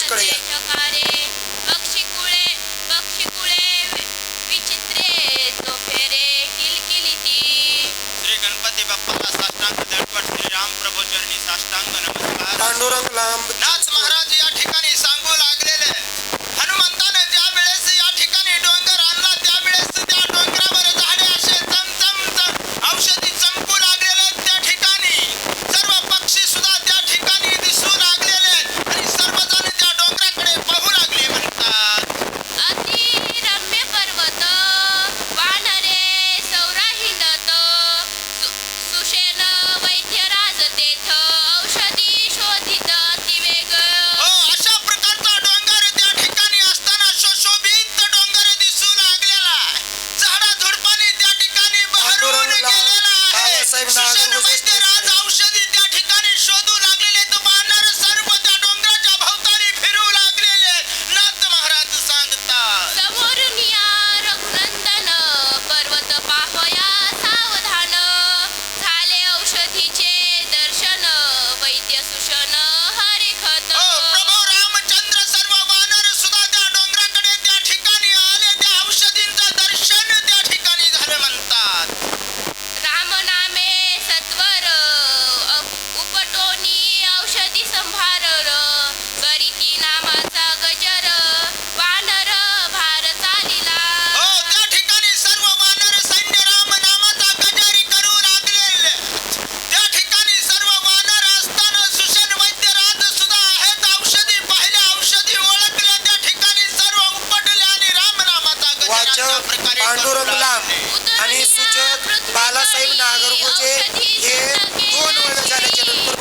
सुरेशकडे या. श्री गणपती बाप्पाला साष्टांग दंडवत, श्री राम प्रभू चरणी साष्टांग नमस्कार. पांडुरंग लांब नाथ महाराज या ठिकाणी सांगू लागलेले, हनुमंताने ज्या वेळेस या ठिकाणी डोंगर आणला त्यावेळेस त्या डोंगरावर झाडे असे चमचम औषधी चमकू लागलेले. त्या ठिकाणी सर्व पक्षी सुद्धा त्या ठिकाणी दिसू लागलेले आणि सर्वजण त्या डोंगराकडे पाहू लागले. म्हणतात हो, अशा प्रकारचा डोंगर त्या ठिकाणी असताना शोभित डोंगर दिसू लागलेला आहे. झाडाझुडपाने त्या ठिकाणी बहरून पांडुरंग लांब गेलेला आहे. बाबासाहेब सुषेण नागरगोजे वैद्यराज औषधी त्या ठिकाणी शोधू लागलेले. तो वानर सर्व त्या डोंगराच्या भोवताली फिरू लागलेले. नाथ महाराज सांगतात समोरून या रघुनंदन पर्वत पाहया सावधान झाले औषधीचे दर्शन वैद्य सुशन हरिखत हो, प्रभू रामचंद्र सर्व वानर सुद्धा त्या डोंगराकडे त्या ठिकाणी आले. त्या औषधींचं दर्शन त्या ठिकाणी झालं. म्हणतात राम नामे सत्वर उपटोनी औषधी संभार करीती नामाचा गजर वानर भार चालिला हो, त्या ठिकाणी सर्व वानर सैन्य राम नामाचा गजारी करू लागलेले. त्या ठिकाणी सर्व वानर असताना सुषेण वैद्यराज सुद्धा आहेत. औषधी पाहिल्या, औषधी ओळखल्या. त्या ठिकाणी सर्व उपटले आणि राम नामाचा गजर अशा वाचक प्रकारे करू पांडुरंग लांब लागले. आणि सूचक बालासाहेब नागरगोजे हे 2 वर्ष झाल्याच्या नंतर